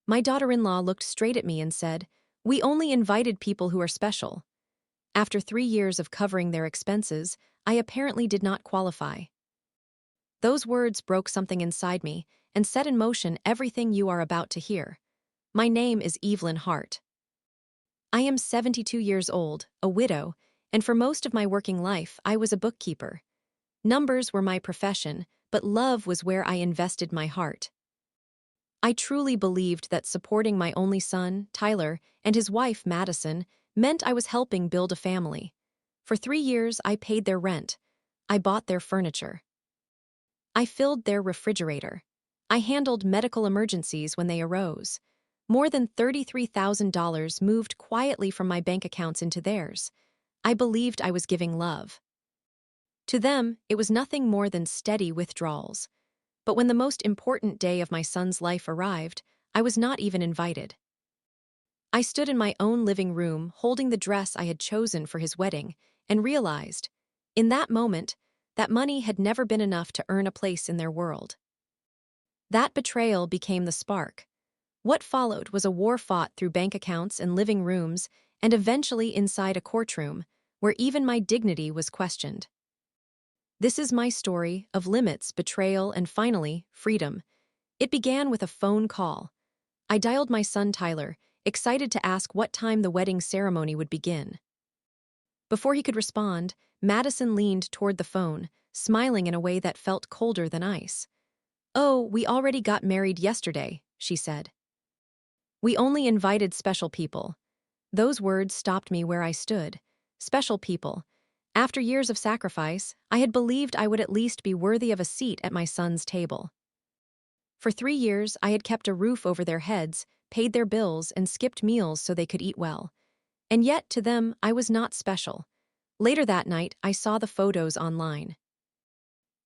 My daughter-in-law looked straight at me and said, "We only invited people who are special." After 3 years of covering their expenses, I apparently did not qualify. Those words broke something inside me and set in motion everything you are about to hear. My name is Evelyn Hart. I am 72 years old, a widow, and for most of my working life, I was a bookkeeper. Numbers were my profession, but love was where I invested my heart. I truly believed that supporting my only son, Tyler, and his wife, Madison, meant I was helping build a family. For 3 years, I paid their rent. I bought their furniture. I filled their refrigerator. I handled medical emergencies when they arose. More than $33,000 moved quietly from my bank accounts into theirs. I believed I was giving love. To them, it was nothing more than steady withdrawals. But when the most important day of my son's life arrived, I was not even invited. I stood in my own living room holding the dress I had chosen for his wedding and realized, in that moment, that money had never been enough to earn a place in their world. That betrayal became the spark. What followed was a war fought through bank accounts and living rooms and eventually inside a courtroom, where even my dignity was questioned. This is my story of limits, betrayal, and finally, freedom. It began with a phone call. I dialed my son Tyler, excited to ask what time the wedding ceremony would begin. Before he could respond, Madison leaned toward the phone, smiling in a way that felt colder than ice. "Oh, we already got married yesterday," she said. "We only invited special people." Those words stopped me where I stood. Special people. After years of sacrifice, I had believed I would at least be worthy of a seat at my son's table. For 3 years, I had kept a roof over their heads, paid their bills, and skipped meals so they could eat well. And yet, to them, I was not special. Later that night, I saw the photos online.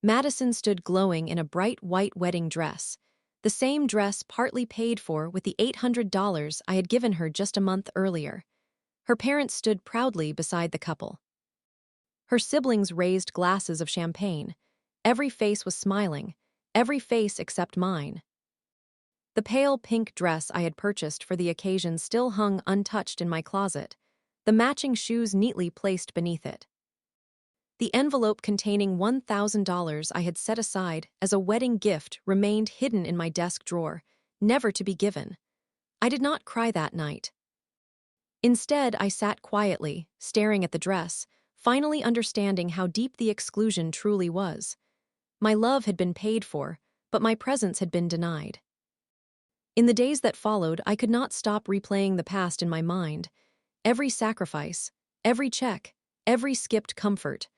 Madison stood glowing in a bright white wedding dress, the same dress partly paid for with the $800 I had given her just a month earlier. Her parents stood proudly beside the couple. Her siblings raised glasses of champagne. Every face was smiling, every face except mine. The pale pink dress I had purchased for the occasion still hung untouched in my closet, the matching shoes neatly placed beneath it. The envelope containing $1,000 I had set aside as a wedding gift remained hidden in my desk drawer, never to be given. I did not cry that night. Instead, I sat quietly, staring at the dress, finally understanding how deep the exclusion truly was. My love had been paid for, but my presence had been denied. In the days that followed, I could not stop replaying the past in my mind. Every sacrifice, every check, every skipped comfort.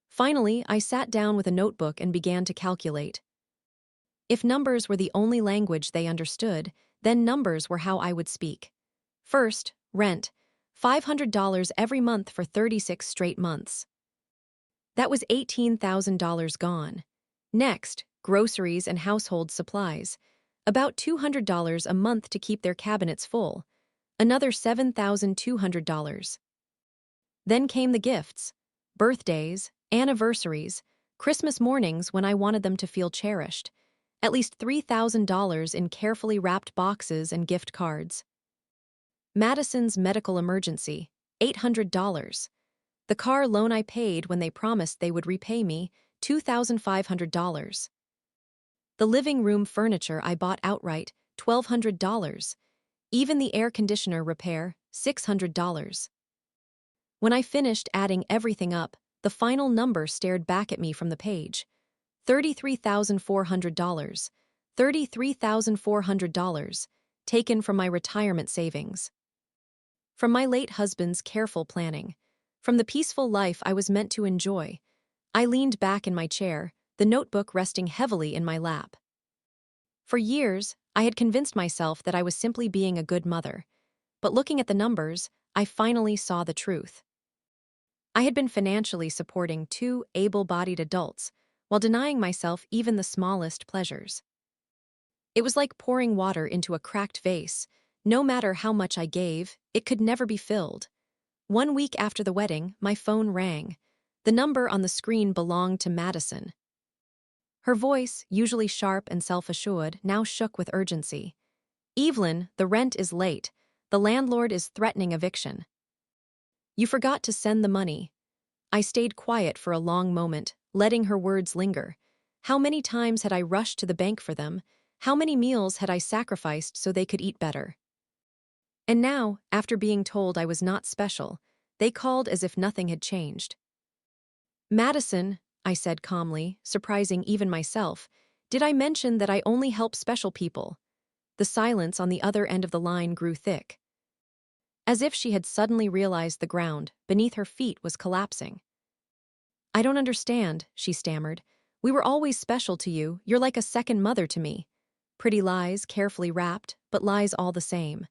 Finally, I sat down with a notebook and began to calculate. If numbers were the only language they understood, then numbers were how I would speak. First, rent. $500 every month for 36 straight months. That was $18,000 gone. Next, groceries and household supplies. About $200 a month to keep their cabinets full. Another $7,200. Then came the gifts. Birthdays, anniversaries, Christmas mornings when I wanted them to feel cherished. At least $3,000 in carefully wrapped boxes and gift cards. Madison's medical emergency, $800. The car loan I paid when they promised they would repay me, $2,500. The living room furniture I bought outright, $1,200. Even the air conditioner repair, $600. When I finished adding everything up, the final number stared back at me from the page. $33,400. $33,400, taken from my retirement savings. From my late husband's careful planning. From the peaceful life I was meant to enjoy. I leaned back in my chair, the notebook resting heavily in my lap. For years, I had convinced myself that I was simply being a good mother. But looking at the numbers, I finally saw the truth. I had been financially supporting 2 able-bodied adults, while denying myself even the smallest pleasures. It was like pouring water into a cracked vase. No matter how much I gave, it could never be filled. 1 week after the wedding, my phone rang. The number on the screen belonged to Madison. Her voice, usually sharp and self-assured, now shook with urgency. "Evelyn, the rent is late. The landlord is threatening eviction. You forgot to send the money." I stayed quiet for a long moment, letting her words linger. How many times had I rushed to the bank for them? How many meals had I sacrificed so they could eat better? And now, after being told I was not special, they called as if nothing had changed. "Madison," I said calmly, surprising even myself, "did I mention that I only help special people?" The silence on the other end of the line grew thick. As if she had suddenly realized the ground beneath her feet was collapsing. "I don't understand," she stammered. "We were always special to you. You're like a second mother to me." Pretty lies, carefully wrapped, but lies all the same.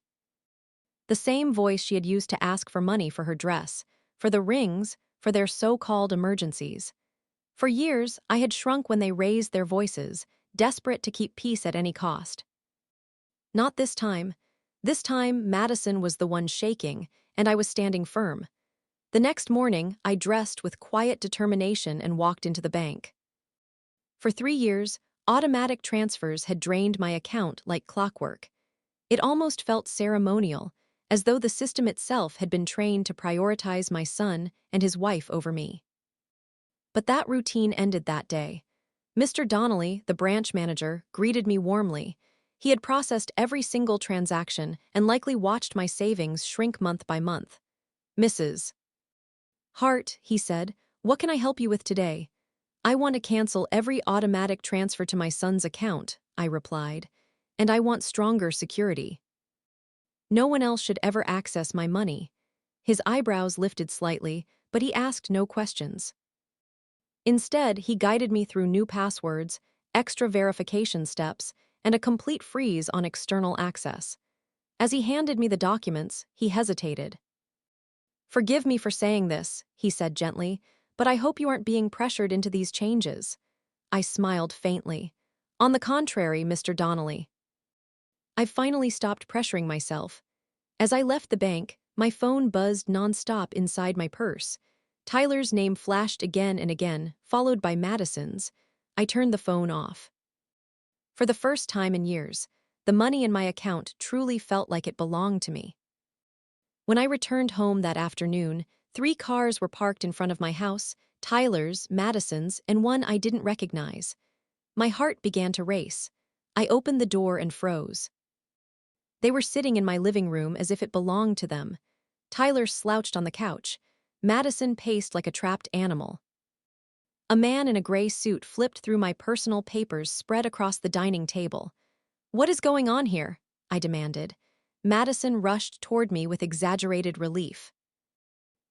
The same voice she had used to ask for money for her dress, for the rings, for their so-called emergencies. For years, I had shrunk when they raised their voices, desperate to keep peace at any cost. Not this time. This time, Madison was the one shaking, and I was standing firm. The next morning, I dressed with quiet determination and walked into the bank. For 3 years, automatic transfers had drained my account like clockwork. It almost felt ceremonial, as though the system itself had been trained to prioritize my son and his wife over me. But that routine ended that day. Mr. Donnelly, the branch manager, greeted me warmly. He had processed every single transaction and likely watched my savings shrink month by month. "Mrs. Hart," he said, "what can I help you with today?" "I want to cancel every automatic transfer to my son's account," I replied, "and I want stronger security. No one else should ever access my money." His eyebrows lifted slightly, but he asked no questions. Instead, he guided me through new passwords, extra verification steps, and a complete freeze on external access. As he handed me the documents, he hesitated. "Forgive me for saying this," he said gently, "but I hope you aren't being pressured into these changes." I smiled faintly. "On the contrary, Mr. Donnelly. I've finally stopped pressuring myself." As I left the bank, my phone buzzed nonstop inside my purse. Tyler's name flashed again and again, followed by Madison's. I turned the phone off. For the first time in years, the money in my account truly felt like it belonged to me. When I returned home that afternoon, 3 cars were parked in front of my house: Tyler's, Madison's, and one I didn't recognize. My heart began to race. I opened the door and froze. They were sitting in my living room as if it belonged to them. Tyler slouched on the couch. Madison paced like a trapped animal. A man in a gray suit flipped through my personal papers spread across the dining table. "What is going on here?" I demanded. Madison rushed toward me with exaggerated relief.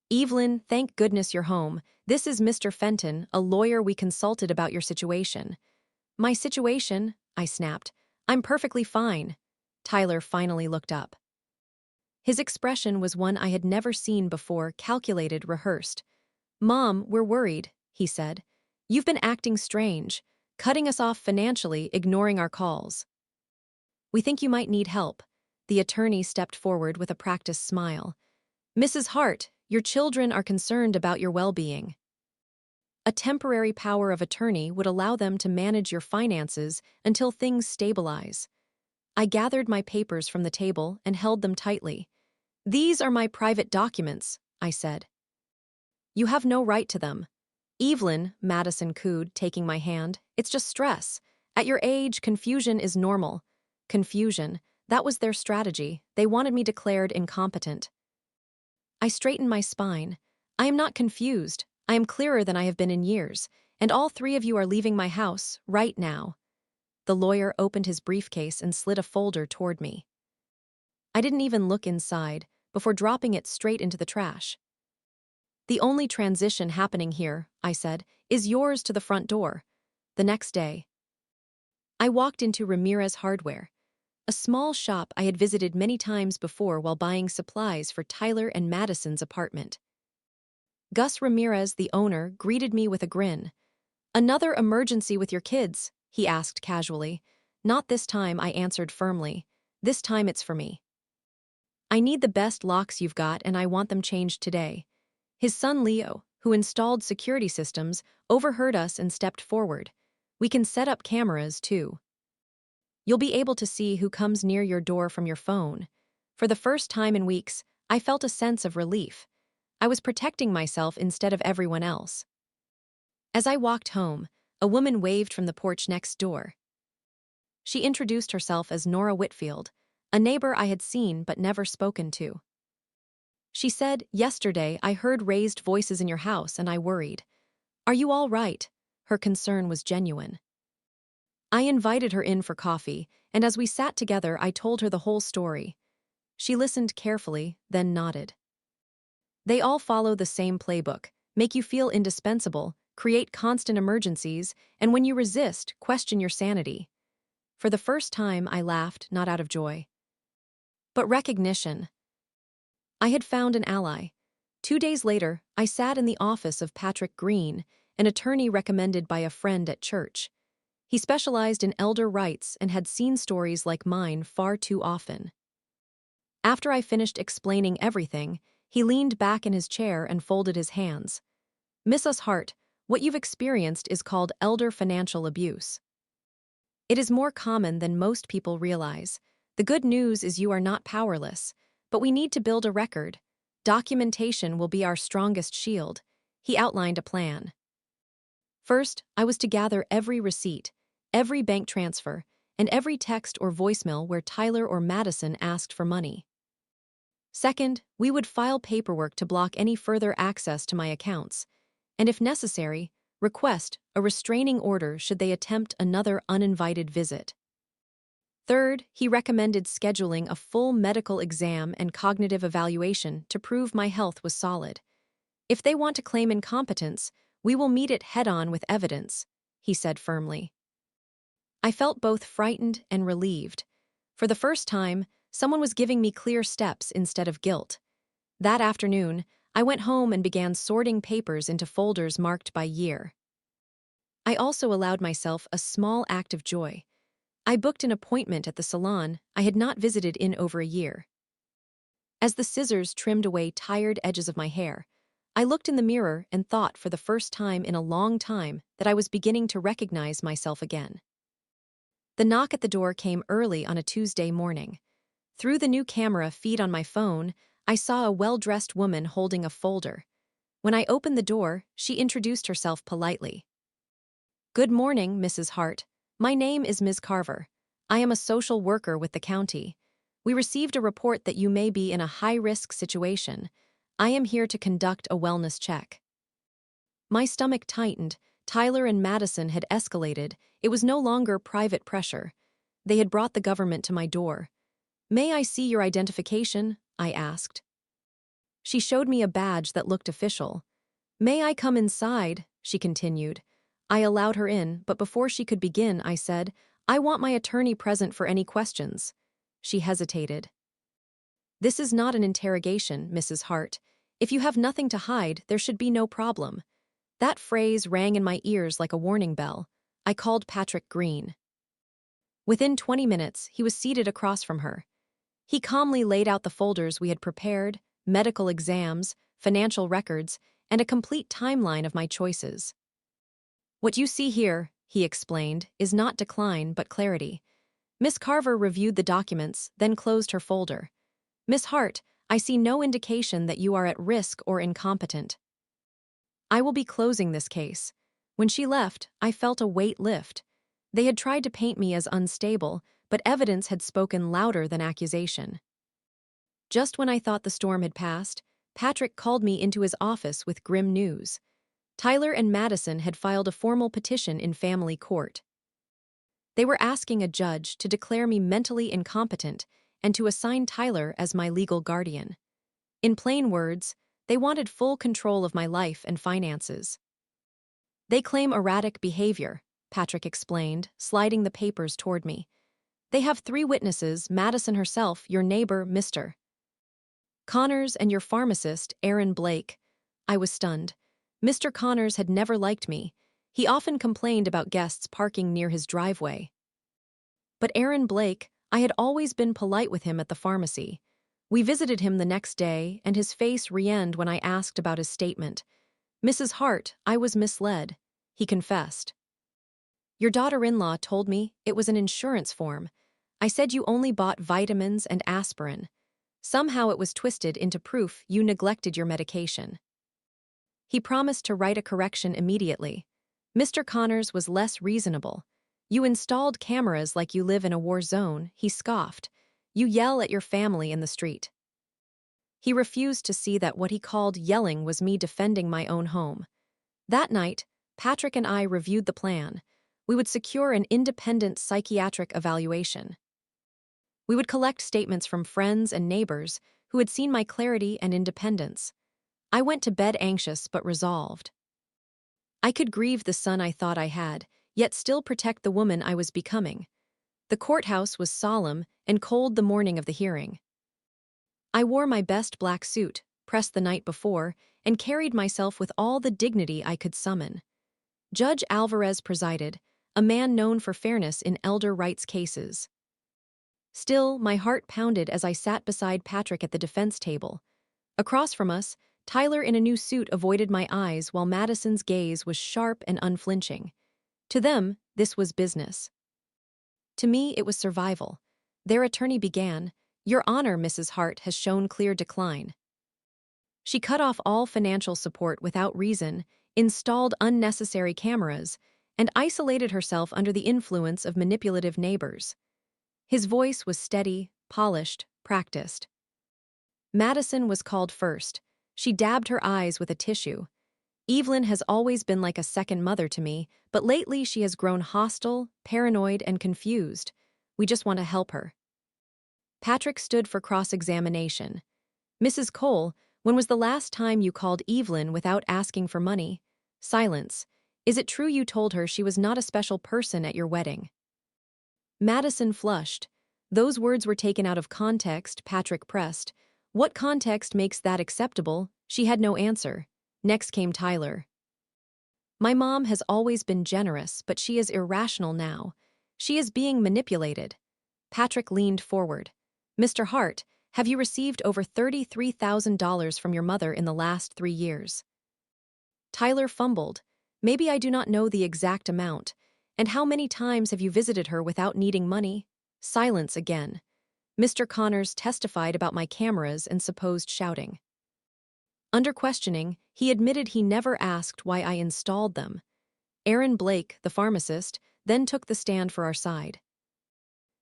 "Evelyn, thank goodness you're home. This is Mr. Fenton, a lawyer we consulted about your situation." "My situation?" I snapped. "I'm perfectly fine." Tyler finally looked up. His expression was one I had never seen before, calculated, rehearsed. "Mom, we're worried," he said. "You've been acting strange, cutting us off financially, ignoring our calls. We think you might need help." The attorney stepped forward with a practiced smile. "Mrs. Hart, your children are concerned about your well-being. A temporary power of attorney would allow them to manage your finances until things stabilize." I gathered my papers from the table and held them tightly. "These are my private documents," I said. "You have no right to them." "Evelyn," Madison cooed, taking my hand, "it's just stress. At your age, confusion is normal." Confusion. That was their strategy. They wanted me declared incompetent. I straightened my spine. "I am not confused. I am clearer than I have been in years, and all 3 of you are leaving my house, right now." The lawyer opened his briefcase and slid a folder toward me. I didn't even look inside, before dropping it straight into the trash. "The only transition happening here," I said, "is yours to the front door." The next day, I walked into Ramirez Hardware, a small shop I had visited many times before while buying supplies for Tyler and Madison's apartment. Gus Ramirez, the owner, greeted me with a grin. "Another emergency with your kids?" he asked casually. "Not this time," I answered firmly. "This time it's for me. I need the best locks you've got, and I want them changed today." His son Leo, who installed security systems, overheard us and stepped forward. "We can set up cameras, too." You'll be able to see who comes near your door from your phone. For the first time in weeks, I felt a sense of relief. I was protecting myself instead of everyone else. As I walked home, a woman waved from the porch next door. She introduced herself as Nora Whitfield, a neighbor I had seen but never spoken to. She said, "Yesterday I heard raised voices in your house and I worried. Are you all right?" Her concern was genuine. I invited her in for coffee, and as we sat together, I told her the whole story. She listened carefully, then nodded. They all follow the same playbook: make you feel indispensable, create constant emergencies, and when you resist, question your sanity. For the first time, I laughed, not out of joy, but recognition. I had found an ally. 2 days later, I sat in the office of Patrick Green, an attorney recommended by a friend at church. He specialized in elder rights and had seen stories like mine far too often. After I finished explaining everything, he leaned back in his chair and folded his hands. "Mrs. Hart, what you've experienced is called elder financial abuse. It is more common than most people realize. The good news is you are not powerless, but we need to build a record. Documentation will be our strongest shield." He outlined a plan. First, I was to gather every receipt, every bank transfer, and every text or voicemail where Tyler or Madison asked for money. Second, we would file paperwork to block any further access to my accounts, and if necessary, request a restraining order should they attempt another uninvited visit. Third, he recommended scheduling a full medical exam and cognitive evaluation to prove my health was solid. "If they want to claim incompetence, we will meet it head-on with evidence," he said firmly. I felt both frightened and relieved. For the first time, someone was giving me clear steps instead of guilt. That afternoon, I went home and began sorting papers into folders marked by year. I also allowed myself a small act of joy. I booked an appointment at the salon I had not visited in over a year. As the scissors trimmed away tired edges of my hair, I looked in the mirror and thought for the first time in a long time that I was beginning to recognize myself again. The knock at the door came early on a Tuesday morning. Through the new camera feed on my phone, I saw a well-dressed woman holding a folder. When I opened the door, she introduced herself politely. "Good morning, Mrs. Hart. My name is Ms. Carver. I am a social worker with the county. We received a report that you may be in a high-risk situation. I am here to conduct a wellness check." My stomach tightened. Tyler and Madison had escalated. It was no longer private pressure. They had brought the government to my door. "May I see your identification?" I asked. She showed me a badge that looked official. "May I come inside?" she continued. I allowed her in, but before she could begin, I said, "I want my attorney present for any questions." She hesitated. "This is not an interrogation, Mrs. Hart. If you have nothing to hide, there should be no problem." That phrase rang in my ears like a warning bell. I called Patrick Green. Within 20 minutes, he was seated across from her. He calmly laid out the folders we had prepared: medical exams, financial records, and a complete timeline of my choices. "What you see here," he explained, "is not decline but clarity." Miss Carver reviewed the documents, then closed her folder. "Miss Hart, I see no indication that you are at risk or incompetent. I will be closing this case." When she left, I felt a weight lift. They had tried to paint me as unstable, but evidence had spoken louder than accusation. Just when I thought the storm had passed, Patrick called me into his office with grim news. Tyler and Madison had filed a formal petition in family court. They were asking a judge to declare me mentally incompetent and to assign Tyler as my legal guardian. In plain words, they wanted full control of my life and finances. "They claim erratic behavior," Patrick explained, sliding the papers toward me. "They have 3 witnesses: Madison herself, your neighbor, Mr. Connors, and your pharmacist, Aaron Blake." I was stunned. Mr. Connors had never liked me. He often complained about guests parking near his driveway. But Aaron Blake, I had always been polite with him at the pharmacy. We visited him the next day, and his face re-ended when I asked about his statement. "Mrs. Hart, I was misled," he confessed. Your daughter-in-law told me it was an insurance form. I said you only bought vitamins and aspirin. Somehow it was twisted into proof you neglected your medication. He promised to write a correction immediately. Mr. Connors was less reasonable. You installed cameras like you live in a war zone, he scoffed. You yell at your family in the street. He refused to see that what he called yelling was me defending my own home. That night, Patrick and I reviewed the plan. We would secure an independent psychiatric evaluation. We would collect statements from friends and neighbors who had seen my clarity and independence. I went to bed anxious but resolved. I could grieve the son I thought I had, yet still protect the woman I was becoming. The courthouse was solemn and cold the morning of the hearing. I wore my best black suit, pressed the night before, and carried myself with all the dignity I could summon. Judge Alvarez presided, a man known for fairness in elder rights cases. Still, my heart pounded as I sat beside Patrick at the defense table. Across from us, Tyler in a new suit avoided my eyes while Madison's gaze was sharp and unflinching. To them, this was business. To me, it was survival. Their attorney began, "Your Honor, Mrs. Hart has shown clear decline." She cut off all financial support without reason, installed unnecessary cameras, and isolated herself under the influence of manipulative neighbors. His voice was steady, polished, practiced. Madison was called first. She dabbed her eyes with a tissue. Evelyn has always been like a second mother to me, but lately she has grown hostile, paranoid, and confused. We just want to help her. Patrick stood for cross-examination. "Mrs. Cole, when was the last time you called Evelyn without asking for money?" Silence. "Is it true you told her she was not a special person at your wedding?" Madison flushed. "Those words were taken out of context," Patrick pressed. "What context makes that acceptable?" She had no answer. Next came Tyler. "My mom has always been generous, but she is irrational now. She is being manipulated." Patrick leaned forward. "Mr. Hart, have you received over $33,000 from your mother in the last 3 years?" Tyler fumbled. "Maybe I do not know the exact amount. And how many times have you visited her without needing money?" Silence again. Mr. Connors testified about my cameras and supposed shouting. Under questioning, he admitted he never asked why I installed them. Aaron Blake, the pharmacist, then took the stand for our side.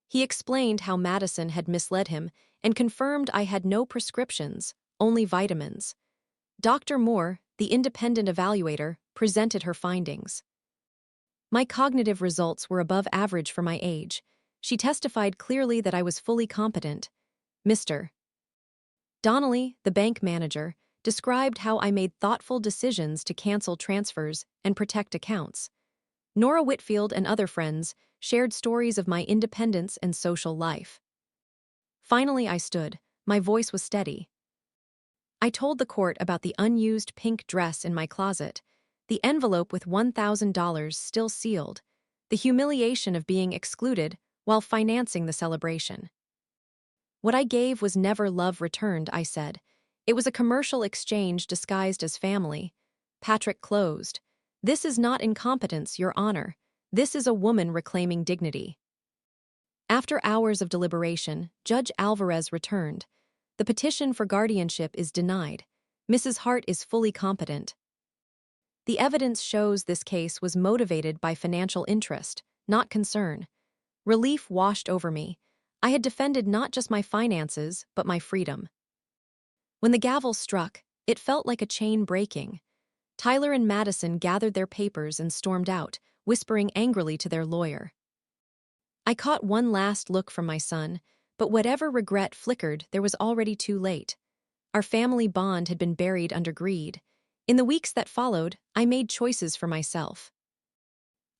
He explained how Madison had misled him and confirmed I had no prescriptions, only vitamins. Dr. Moore, the independent evaluator, presented her findings. My cognitive results were above average for my age. She testified clearly that I was fully competent. Mr. Donnelly, the bank manager, described how I made thoughtful decisions to cancel transfers and protect accounts. Nora Whitfield and other friends shared stories of my independence and social life. Finally, I stood. My voice was steady. I told the court about the unused pink dress in my closet, the envelope with $1,000 still sealed, the humiliation of being excluded while financing the celebration. "What I gave was never love returned," I said. "It was a commercial exchange disguised as family." Patrick closed. "This is not incompetence, Your Honor. This is a woman reclaiming dignity." After hours of deliberation, Judge Alvarez returned. "The petition for guardianship is denied. Mrs. Hart is fully competent." The evidence shows this case was motivated by financial interest, not concern. Relief washed over me. I had defended not just my finances, but my freedom. When the gavel struck, it felt like a chain breaking. Tyler and Madison gathered their papers and stormed out, whispering angrily to their lawyer. I caught one last look from my son, but whatever regret flickered, there was already too late. Our family bond had been buried under greed. In the weeks that followed, I made choices for myself.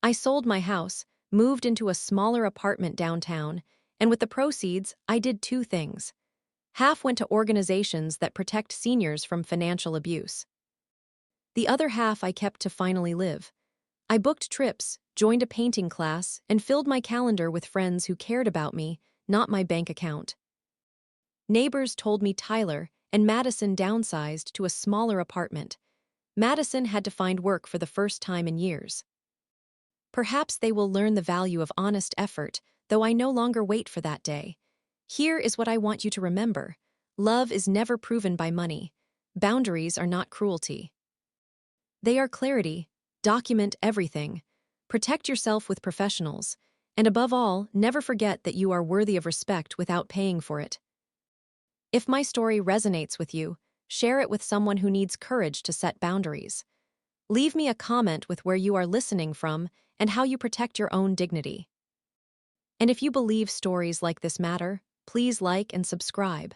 I sold my house, moved into a smaller apartment downtown, and with the proceeds, I did 2 things. Half went to organizations that protect seniors from financial abuse. The other half I kept to finally live. I booked trips, joined a painting class, and filled my calendar with friends who cared about me, not my bank account. Neighbors told me Tyler and Madison downsized to a smaller apartment. Madison had to find work for the first time in years. Perhaps they will learn the value of honest effort, though I no longer wait for that day. Here is what I want you to remember. Love is never proven by money. Boundaries are not cruelty. They are clarity. Document everything. Protect yourself with professionals. And above all, never forget that you are worthy of respect without paying for it. If my story resonates with you, share it with someone who needs courage to set boundaries. Leave me a comment with where you are listening from and how you protect your own dignity. And if you believe stories like this matter, please like and subscribe.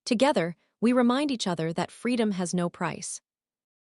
Together, we remind each other that freedom has no price.